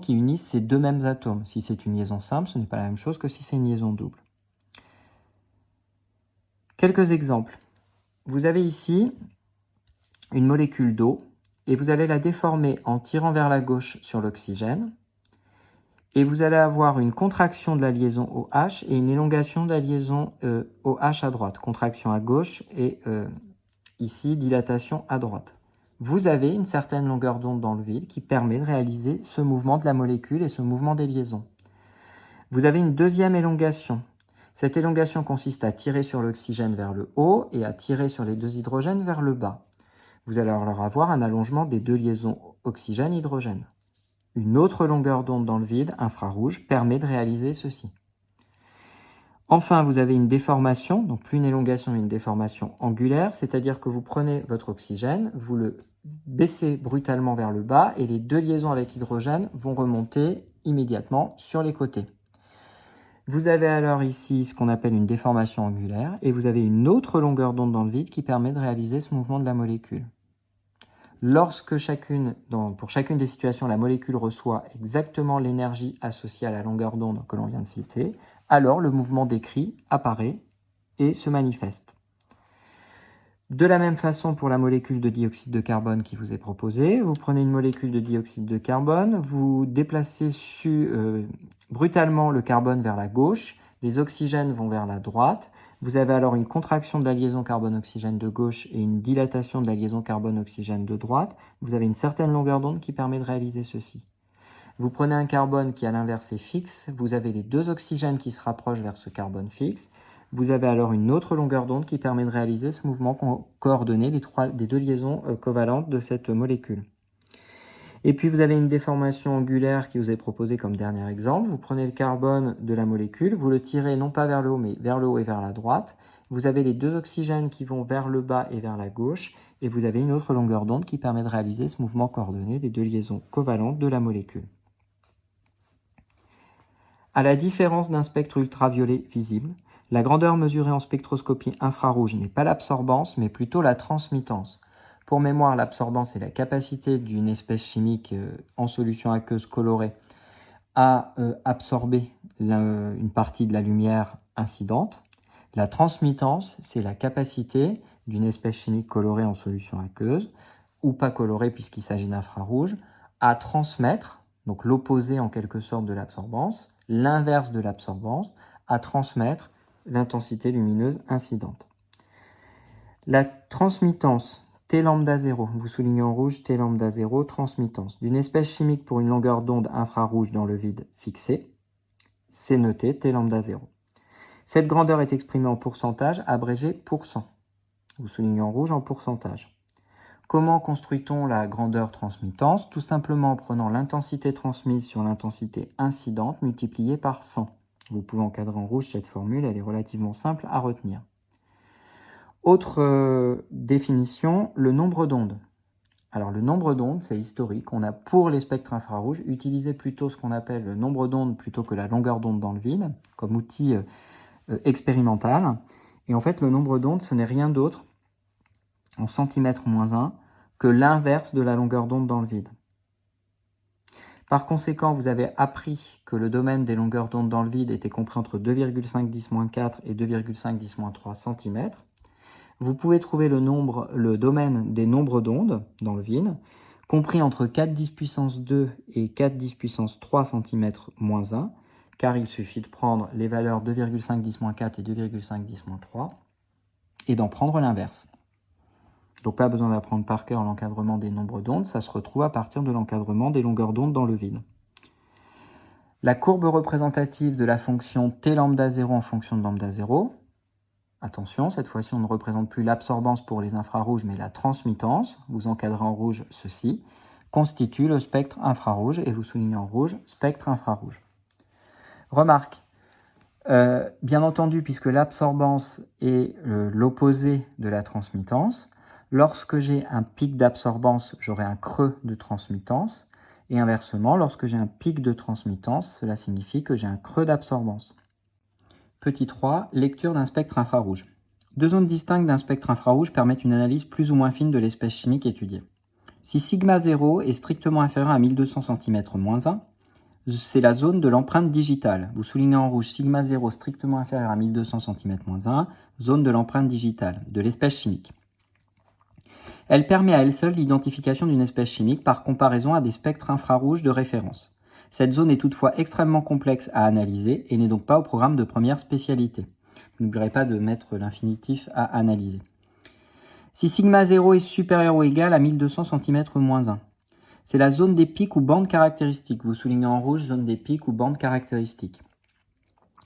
qui unissent ces deux mêmes atomes. Si c'est une liaison simple, ce n'est pas la même chose que si c'est une liaison double. Quelques exemples. Vous avez ici une molécule d'eau et vous allez la déformer en tirant vers la gauche sur l'oxygène. Et vous allez avoir une contraction de la liaison OH et une élongation de la liaison OH à droite. Contraction à gauche et ici, dilatation à droite. Vous avez une certaine longueur d'onde dans le vide qui permet de réaliser ce mouvement de la molécule et ce mouvement des liaisons. Vous avez une deuxième élongation. Cette élongation consiste à tirer sur l'oxygène vers le haut et à tirer sur les deux hydrogènes vers le bas. Vous allez alors avoir un allongement des deux liaisons oxygène-hydrogène. Une autre longueur d'onde dans le vide, infrarouge, permet de réaliser ceci. Enfin, vous avez une déformation, donc plus une élongation, mais une déformation angulaire, c'est-à-dire que vous prenez votre oxygène, vous le baissez brutalement vers le bas et les deux liaisons avec hydrogène vont remonter immédiatement sur les côtés. Vous avez alors ici ce qu'on appelle une déformation angulaire et vous avez une autre longueur d'onde dans le vide qui permet de réaliser ce mouvement de la molécule. Lorsque pour chacune des situations, la molécule reçoit exactement l'énergie associée à la longueur d'onde que l'on vient de citer, alors le mouvement décrit apparaît et se manifeste. De la même façon pour la molécule de dioxyde de carbone qui vous est proposée, vous prenez une molécule de dioxyde de carbone, vous déplacez brutalement le carbone vers la gauche, les oxygènes vont vers la droite, vous avez alors une contraction de la liaison carbone-oxygène de gauche et une dilatation de la liaison carbone-oxygène de droite, vous avez une certaine longueur d'onde qui permet de réaliser ceci. Vous prenez un carbone qui à l'inverse est fixe, vous avez les deux oxygènes qui se rapprochent vers ce carbone fixe, vous avez alors une autre longueur d'onde qui permet de réaliser ce mouvement coordonné des deux liaisons covalentes de cette molécule. Et puis vous avez une déformation angulaire qui vous est proposée comme dernier exemple. Vous prenez le carbone de la molécule, vous le tirez non pas vers le haut, mais vers le haut et vers la droite. Vous avez les deux oxygènes qui vont vers le bas et vers la gauche, et vous avez une autre longueur d'onde qui permet de réaliser ce mouvement coordonné des deux liaisons covalentes de la molécule. À la différence d'un spectre ultraviolet visible, la grandeur mesurée en spectroscopie infrarouge n'est pas l'absorbance, mais plutôt la transmittance. Pour mémoire, l'absorbance est la capacité d'une espèce chimique en solution aqueuse colorée à absorber une partie de la lumière incidente. La transmittance, c'est la capacité d'une espèce chimique colorée en solution aqueuse, ou pas colorée puisqu'il s'agit d'infrarouge, à transmettre, donc l'opposé en quelque sorte de l'absorbance, l'inverse de l'absorbance, à transmettre l'intensité lumineuse incidente. La transmittance T lambda 0, vous soulignez en rouge T lambda 0, transmittance, d'une espèce chimique pour une longueur d'onde infrarouge dans le vide fixé, c'est noté T lambda 0. Cette grandeur est exprimée en pourcentage, abrégé %. Vous soulignez en rouge en pourcentage. Comment construit-on la grandeur transmittance? Tout simplement en prenant l'intensité transmise sur l'intensité incidente multipliée par 100. Vous pouvez encadrer en rouge cette formule, elle est relativement simple à retenir. Autre définition, le nombre d'ondes. Alors le nombre d'ondes, c'est historique. On a pour les spectres infrarouges utilisé plutôt ce qu'on appelle le nombre d'ondes plutôt que la longueur d'onde dans le vide, comme outil expérimental. Et en fait, le nombre d'ondes, ce n'est rien d'autre, en centimètres moins 1, que l'inverse de la longueur d'onde dans le vide. Par conséquent, vous avez appris que le domaine des longueurs d'onde dans le vide était compris entre 2,5 10-4 et 2,5 10-3 cm. Vous pouvez trouver le domaine des nombres d'ondes dans le vide, compris entre 4 10 puissance 2 et 4 10 puissance 3 cm moins 1, car il suffit de prendre les valeurs 2,5 10-4 et 2,5 10-3 et d'en prendre l'inverse. Donc pas besoin d'apprendre par cœur l'encadrement des nombres d'ondes, ça se retrouve à partir de l'encadrement des longueurs d'onde dans le vide. La courbe représentative de la fonction T lambda 0 en fonction de lambda 0, attention, cette fois-ci on ne représente plus l'absorbance pour les infrarouges mais la transmittance, vous encadrez en rouge ceci, constitue le spectre infrarouge et vous soulignez en rouge spectre infrarouge. Remarque, bien entendu puisque l'absorbance est l'opposé de la transmittance, lorsque j'ai un pic d'absorbance, j'aurai un creux de transmittance, et inversement, lorsque j'ai un pic de transmittance, cela signifie que j'ai un creux d'absorbance. Petit 3, lecture d'un spectre infrarouge. Deux zones distinctes d'un spectre infrarouge permettent une analyse plus ou moins fine de l'espèce chimique étudiée. Si sigma 0 est strictement inférieur à 1200 cm-1, c'est la zone de l'empreinte digitale. Vous soulignez en rouge sigma 0 strictement inférieur à 1200 cm-1, zone de l'empreinte digitale, de l'espèce chimique. Elle permet à elle seule l'identification d'une espèce chimique par comparaison à des spectres infrarouges de référence. Cette zone est toutefois extrêmement complexe à analyser et n'est donc pas au programme de première spécialité. N'oublierez pas de mettre l'infinitif à analyser. Si sigma 0 est supérieur ou égal à 1200 cm-1, c'est la zone des pics ou bandes caractéristiques. Vous soulignez en rouge, zone des pics ou bandes caractéristiques.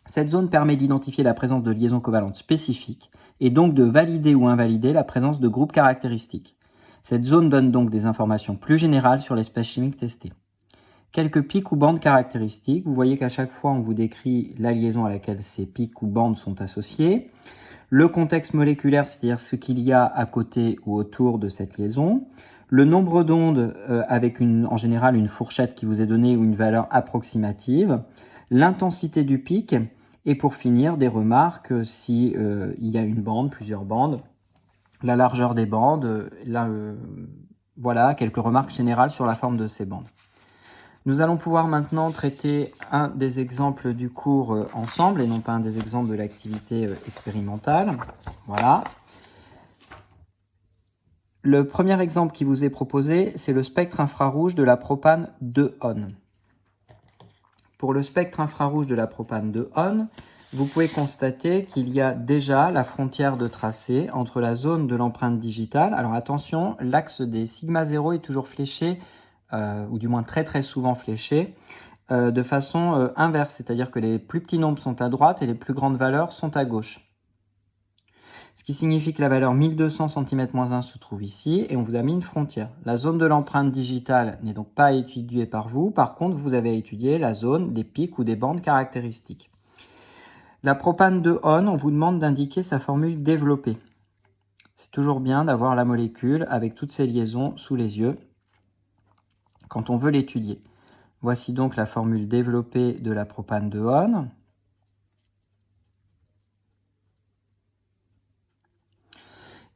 Cette zone permet d'identifier la présence de liaisons covalentes spécifiques et donc de valider ou invalider la présence de groupes caractéristiques. Cette zone donne donc des informations plus générales sur l'espèce chimique testée. Quelques pics ou bandes caractéristiques. Vous voyez qu'à chaque fois, on vous décrit la liaison à laquelle ces pics ou bandes sont associés. Le contexte moléculaire, c'est-à-dire ce qu'il y a à côté ou autour de cette liaison. Le nombre d'ondes avec en général une fourchette qui vous est donnée ou une valeur approximative. L'intensité du pic. Et pour finir, des remarques si il y a une bande, plusieurs bandes. La largeur des bandes. Voilà, quelques remarques générales sur la forme de ces bandes. Nous allons pouvoir maintenant traiter un des exemples du cours ensemble et non pas un des exemples de l'activité expérimentale. Voilà. Le premier exemple qui vous est proposé, c'est le spectre infrarouge de la propane 2-on. Pour le spectre infrarouge de la propane 2-on, vous pouvez constater qu'il y a déjà la frontière de tracé entre la zone de l'empreinte digitale. Alors attention, l'axe des sigma 0 est toujours fléché, ou du moins très très souvent fléché, de façon inverse, c'est-à-dire que les plus petits nombres sont à droite et les plus grandes valeurs sont à gauche. Ce qui signifie que la valeur 1200 cm-1 se trouve ici et on vous a mis une frontière. La zone de l'empreinte digitale n'est donc pas étudiée par vous, par contre vous avez étudié la zone des pics ou des bandes caractéristiques. La propane 2-on, on vous demande d'indiquer sa formule développée. C'est toujours bien d'avoir la molécule avec toutes ses liaisons sous les yeux quand on veut l'étudier. Voici donc la formule développée de la propane 2-on.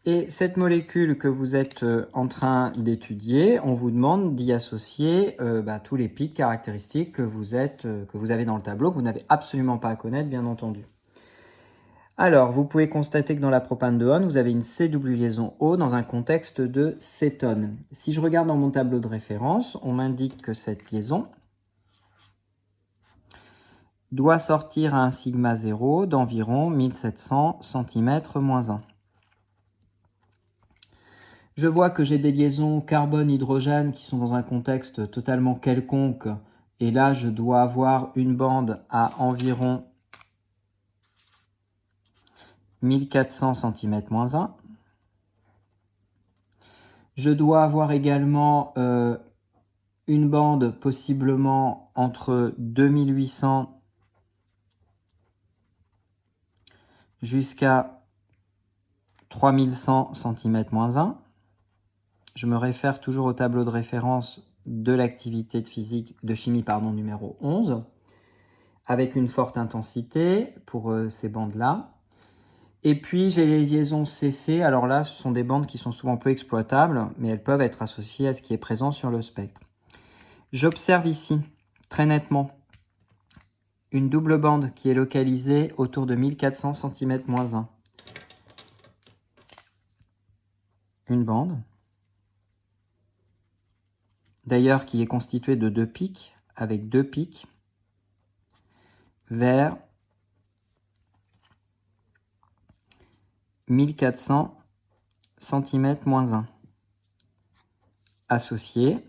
Et cette molécule que vous êtes en train d'étudier, on vous demande d'y associer tous les pics caractéristiques que vous avez dans le tableau, que vous n'avez absolument pas à connaître, bien entendu. Alors, vous pouvez constater que dans la propane 2-on, vous avez une C-double liaison O dans un contexte de cétone. Si je regarde dans mon tableau de référence, on m'indique que cette liaison doit sortir à un sigma 0 d'environ 1700 cm-1. Je vois que j'ai des liaisons carbone-hydrogène qui sont dans un contexte totalement quelconque. Et là, je dois avoir une bande à environ 1400 cm-1. Je dois avoir également une bande possiblement entre 2800 jusqu'à 3100 cm-1. Je me réfère toujours au tableau de référence de l'activité de chimie numéro 11, avec une forte intensité pour ces bandes-là. Et puis j'ai les liaisons CC, alors là ce sont des bandes qui sont souvent peu exploitables, mais elles peuvent être associées à ce qui est présent sur le spectre. J'observe ici, très nettement, une double bande qui est localisée autour de 1400 cm-1. Une bande, d'ailleurs qui est constituée de deux pics, avec deux pics, vers 1400 cm-1, associés,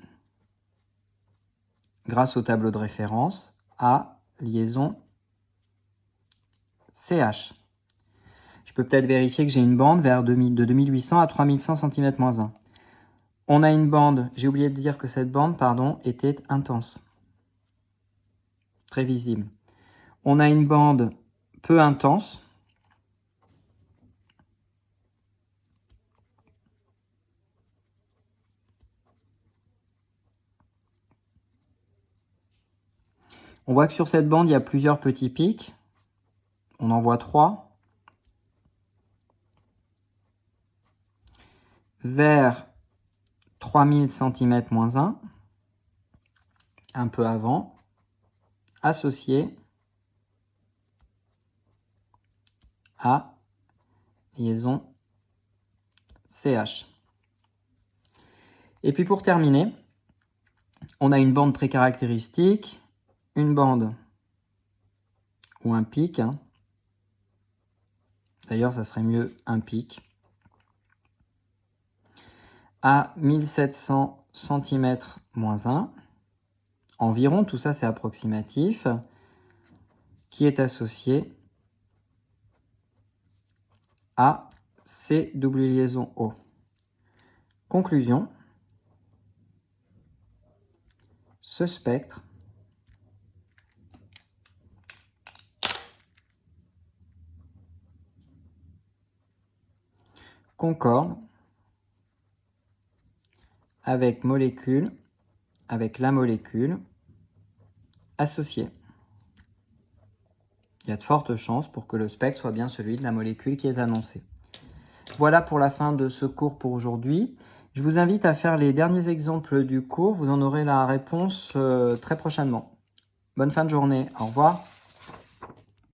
grâce au tableau de référence, à liaison CH. Je peux peut-être vérifier que j'ai une bande de 2800 à 3100 cm-1. On a une bande, j'ai oublié de dire que cette bande, était intense. Très visible. On a une bande peu intense. On voit que sur cette bande, il y a plusieurs petits pics. On en voit 3. Vers 3000 cm-1, un peu avant. associé à liaison CH. Et puis pour terminer, on a une bande très caractéristique, une bande ou un pic. D'ailleurs, ça serait mieux un pic. À 1700 cm moins 1, environ, tout ça c'est approximatif, qui est associé à C double liaison O. Conclusion, ce spectre concorde avec la molécule associée. Il y a de fortes chances pour que le spectre soit bien celui de la molécule qui est annoncée. Voilà pour la fin de ce cours pour aujourd'hui. Je vous invite à faire les derniers exemples du cours. Vous en aurez la réponse très prochainement. Bonne fin de journée. Au revoir.